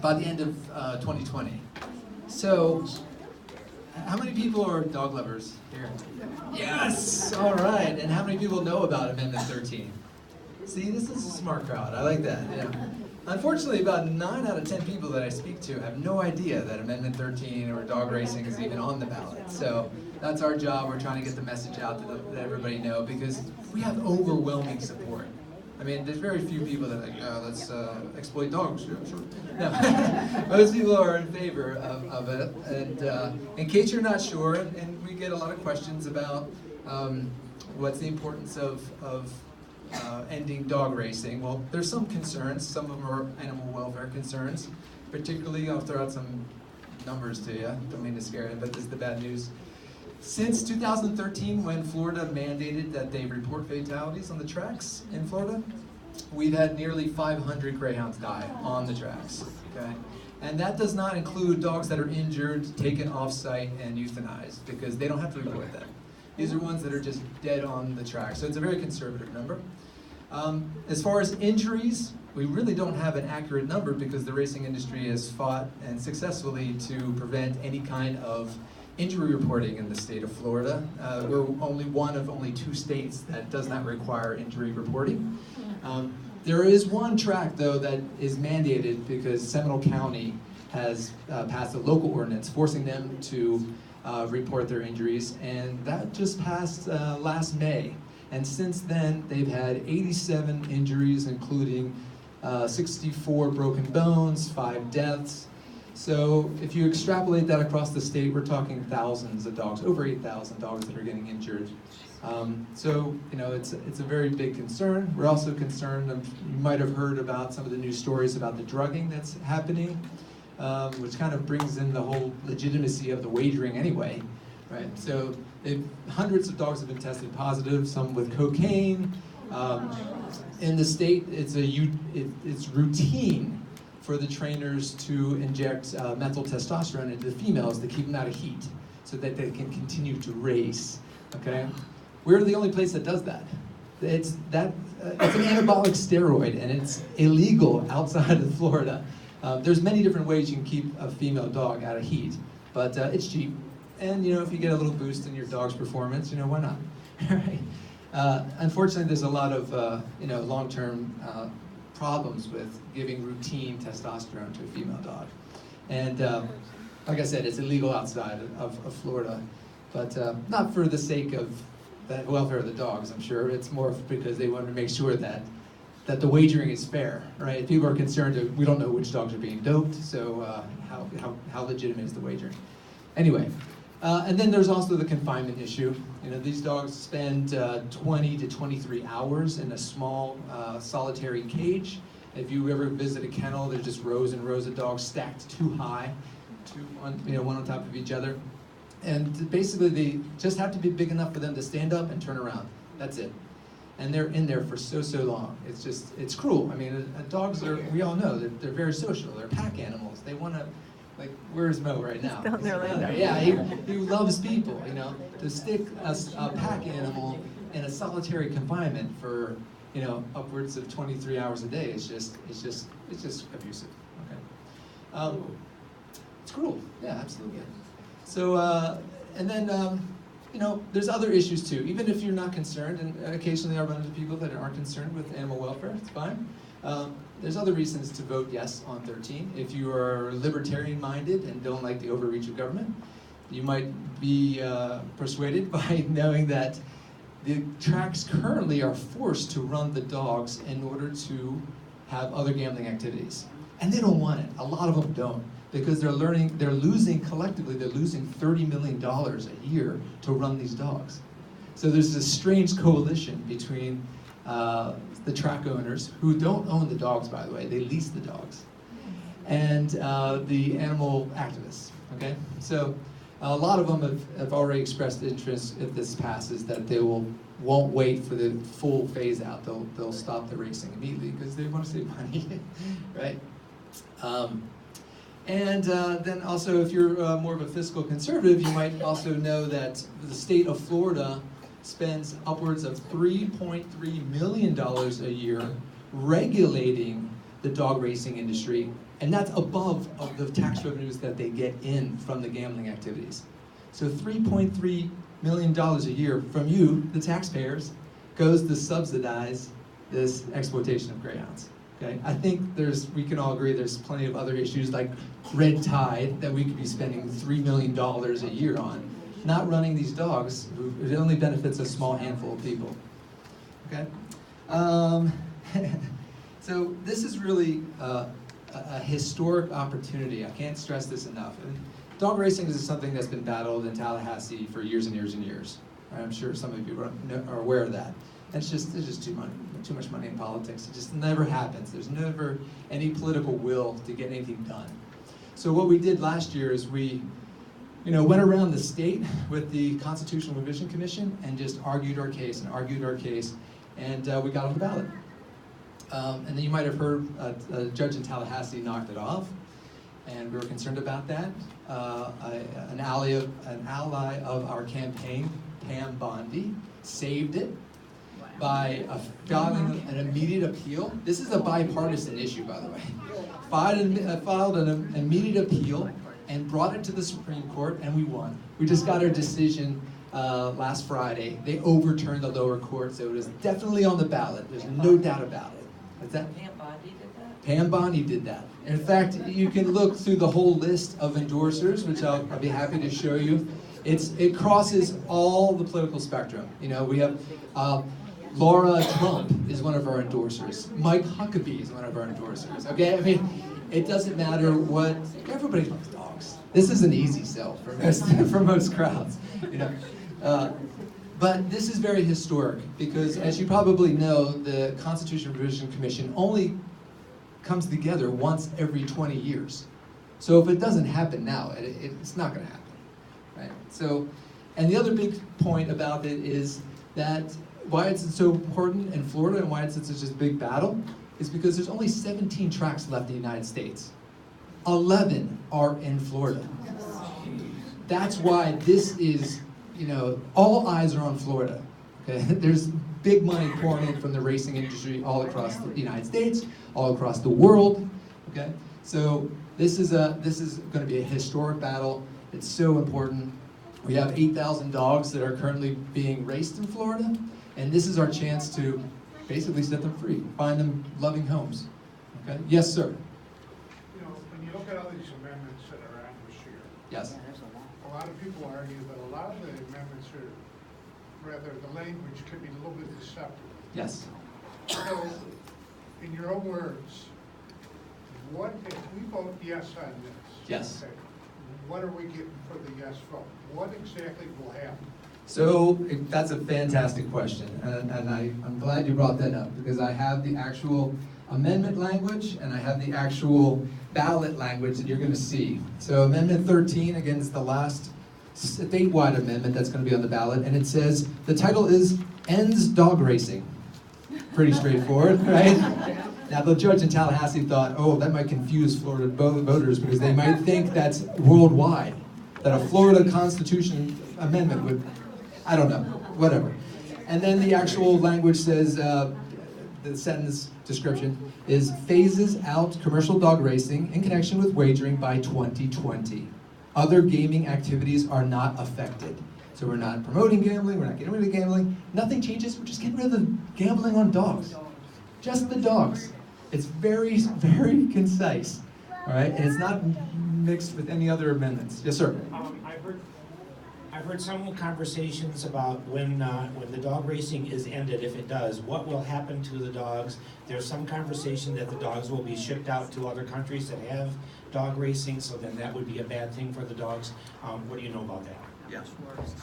by the end of 2020. So, how many people are dog lovers here? Yes! All right. And how many people know about Amendment 13? See, this is a smart crowd. I like that. Yeah. Unfortunately, about 9 out of 10 people that I speak to have no idea that Amendment 13 or dog racing is even on the ballot. So that's our job. We're trying to get the message out to let everybody know, because we have overwhelming support. I mean, there's very few people that are like, let's exploit dogs. Yeah, sure. No. Most people are in favor of it. And in case you're not sure, and we get a lot of questions about what's the importance of ending dog racing. Well, there's some concerns. Some of them are animal welfare concerns. Particularly, I'll throw out some numbers to you. Don't mean to scare you, but this is the bad news. Since 2013, when Florida mandated that they report fatalities on the tracks in Florida, we've had nearly 500 greyhounds die on the tracks, okay? And that does not include dogs that are injured, taken off-site, and euthanized, because they don't have to report them. These are ones that are just dead on the track, so it's a very conservative number. As far as injuries, we really don't have an accurate number because the racing industry has fought and successfully to prevent any kind of injury reporting in the state of Florida. We're only one of only 2 states that does not require injury reporting. There is one track, though, that is mandated because Seminole County has passed a local ordinance forcing them to report their injuries, and that just passed last May. And since then, they've had 87 injuries, including 64 broken bones, 5 deaths. So if you extrapolate that across the state, we're talking thousands of dogs, over 8,000 dogs that are getting injured. So, you know, it's a very big concern. We're also concerned, you might have heard about some of the news stories about the drugging that's happening, which kind of brings in the whole legitimacy of the wagering anyway, right? So hundreds of dogs have been tested positive, some with cocaine. In the state, it's routine for the trainers to inject methyl testosterone into the females to keep them out of heat so that they can continue to race, okay? We're the only place that does that. It's an anabolic steroid, and it's illegal outside of Florida. There's many different ways you can keep a female dog out of heat, but it's cheap. And, you know, if you get a little boost in your dog's performance, you know, why not? Right? Unfortunately, there's a lot of, long-term problems with giving routine testosterone to a female dog. And like I said, it's illegal outside of Florida, but not for the sake of the welfare of the dogs, I'm sure. It's more because they want to make sure that the wagering is fair, right? People are concerned that we don't know which dogs are being doped, so how legitimate is the wagering? Anyway, and then there's also the confinement issue. You know, these dogs spend 20 to 23 hours in a small solitary cage. If you ever visit a kennel, there's just rows and rows of dogs stacked too high, one on top of each other. And basically they just have to be big enough for them to stand up and turn around. That's it. And they're in there for so long. It's cruel. I mean, dogs are, we all know that they're very social. They're pack animals. They want to, like, where's Mo right now? He's down there. Yeah, he loves people, you know. To stick a pack animal in a solitary confinement for, you know, upwards of 23 hours a day is just abusive. Okay. It's cruel. Yeah, absolutely. So, and then, there's other issues too. Even if you're not concerned, and occasionally I run into people that aren't concerned with animal welfare, it's fine. There's other reasons to vote yes on 13. If you are libertarian-minded and don't like the overreach of government, you might be persuaded by knowing that the tracks currently are forced to run the dogs in order to have other gambling activities. And they don't want it. A lot of them don't. Because they're losing collectively $30 million a year to run these dogs. So there's this strange coalition between the track owners, who don't own the dogs, by the way, they lease the dogs, and the animal activists, okay? So a lot of them have already expressed interest, if this passes, that they won't wait for the full phase out. They'll stop the racing immediately because they want to save money, right? And then also, if you're more of a fiscal conservative, you might also know that the state of Florida spends upwards of $3.3 million a year regulating the dog racing industry And that's above of the tax revenues that they get in from the gambling activities. So $3.3 million a year from you, the taxpayers, goes to subsidize this exploitation of greyhounds. Okay? I think we can all agree there's plenty of other issues like red tide that we could be spending $3 million a year on, not running these dogs. It only benefits a small handful of people. Okay? So this is really a historic opportunity. I can't stress this enough. And dog racing is something that's been battled in Tallahassee for years and years and years. I'm sure some of you are aware of that. And there's just too much money in politics. It just never happens. There's never any political will to get anything done. So what we did last year is we went around the state with the Constitutional Revision Commission and just argued our case, and we got on the ballot. And then you might have heard a judge in Tallahassee knocked it off, and we were concerned about that. An ally of our campaign, Pam Bondi, saved it by filing an immediate appeal. This is a bipartisan issue, by the way. Filed an immediate appeal and brought it to the Supreme Court, and we won. We just got our decision last Friday. They overturned the lower court, so it is definitely on the ballot. There's no doubt about it. What's that? Pam Bondi did that? Pam Bondi did that. In fact, you can look through the whole list of endorsers, which I'll be happy to show you. It crosses all the political spectrum. We have Laura Trump is one of our endorsers. Mike Huckabee is one of our endorsers. Okay, I mean, it doesn't matter what. Everybody loves dogs. This is an easy sell for most crowds. But this is very historic because, as you probably know, the Constitutional Revision Commission only comes together once every 20 years. So if it doesn't happen now, it's not going to happen, right? So, and the other big point about it is that why it's so important in Florida and why it's such a big battle is because there's only 17 tracks left in the United States. 11 are in Florida. That's why this is, all eyes are on Florida. Okay? There's big money pouring in from the racing industry all across the United States, all across the world. Okay? So this is going to be a historic battle. It's so important. We have 8,000 dogs that are currently being raced in Florida, and this is our chance to basically set them free, find them loving homes. Okay? Yes, sir. When you look at all these amendments that are on this year, Yes. a lot of people argue that a lot of the amendments the language could be a little bit deceptive. Yes. So, in your own words, what if we vote yes on this? Yes. Okay, what are we getting for the yes vote? What exactly will happen? So that's a fantastic question, and I'm glad you brought that up because I have the actual amendment language and I have the actual ballot language that you're going to see. So Amendment 13, again, is the last statewide amendment that's going to be on the ballot, and it says, the title is Ends Dog Racing. Pretty straightforward, right? Now the judge in Tallahassee thought, oh, that might confuse Florida voters because they might think that's worldwide, that a Florida Constitution amendment would, I don't know, whatever. And then the actual language says, the sentence description is phases out commercial dog racing in connection with wagering by 2020. Other gaming activities are not affected. So we're not promoting gambling, we're not getting rid of gambling, nothing changes, we're just getting rid of the gambling on dogs. Just the dogs. It's very, very concise, all right? And it's not mixed with any other amendments. Yes, sir? I've heard some conversations about when the dog racing is ended, if it does, what will happen to the dogs. There's some conversation that the dogs will be shipped out to other countries that have dog racing, so then that would be a bad thing for the dogs. What do you know about that? Yeah.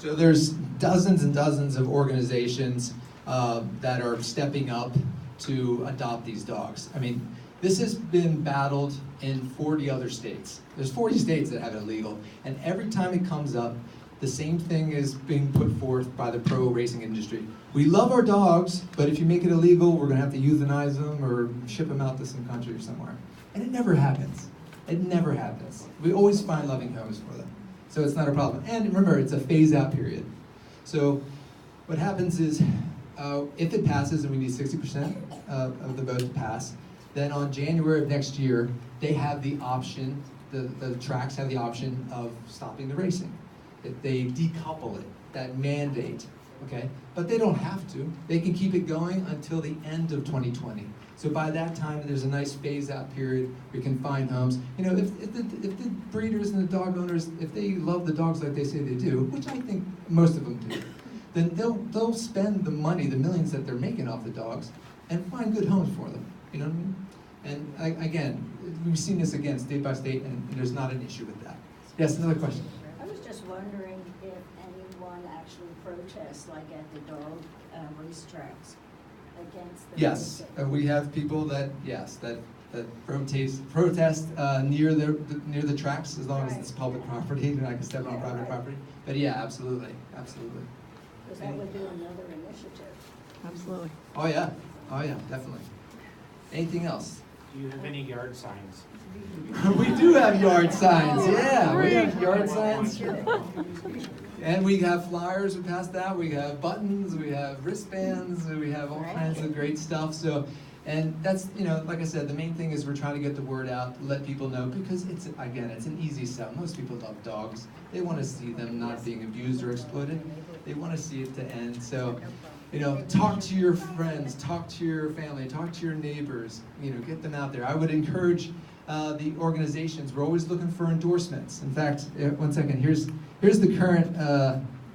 So there's dozens and dozens of organizations that are stepping up to adopt these dogs. I mean, this has been battled in 40 other states. There's 40 states that have it legal, and every time it comes up, the same thing is being put forth by the pro racing industry. We love our dogs, but if you make it illegal, we're gonna have to euthanize them or ship them out to some country or somewhere. And it never happens. It never happens. We always find loving homes for them. So it's not a problem. And remember, it's a phase out period. So what happens is, if it passes, and we need 60% of the vote to pass, then on January of next year, they have the option, the tracks have the option of stopping the racing. If they decouple it, that mandate, okay? But they don't have to. They can keep it going until the end of 2020. So by that time, there's a nice phase-out period. We can find homes. You know, if the breeders and the dog owners, if they love the dogs like they say they do, which I think most of them do, then they'll spend the money, the millions that they're making off the dogs, and find good homes for them. You know what I mean? And again, we've seen this again, state by state, and there's not an issue with that. Yes, another question. I was just wondering if anyone actually protests, like at the dog racetracks, against the Yes, racing. we have people that protest near the tracks, as long as it's public property, and I can step on private property. But yeah, absolutely. Because that would be another initiative. Absolutely. Oh yeah, definitely. Anything else? Do you have any yard signs? We do have yard signs, yeah, we have yard signs. And we have flyers we passed out, we have buttons, we have wristbands, we have all kinds of great stuff. So, and that's, you know, like I said, the main thing is we're trying to get the word out, let people know, because it's an easy sell. Most people love dogs. They want to see them not being abused or exploited. They want to see it to end. So, you know, talk to your friends, talk to your family, talk to your neighbors, you know, get them out there. I would encourage the organizations. We're always looking for endorsements. In fact, one second, here's the current,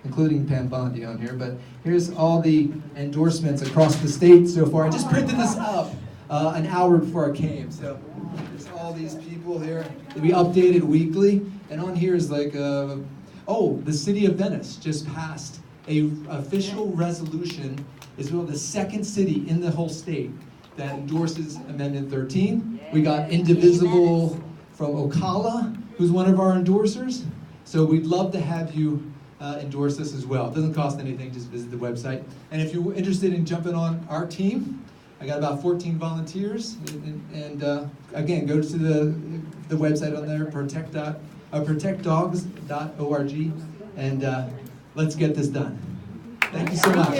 including Pam Bondi on here, but here's all the endorsements across the state so far. I just printed this up an hour before I came. So there's all these people here. We update it weekly, and on here is like, the city of Venice just passed a official resolution. Is the second city in the whole state that endorses Amendment 13. We got Indivisible from Ocala, who's one of our endorsers. So we'd love to have you endorse this as well. It doesn't cost anything, just visit the website. And if you're interested in jumping on our team, I got about 14 volunteers. And again, go to the website on there, protectdogs.org, and let's get this done. Thank you so much.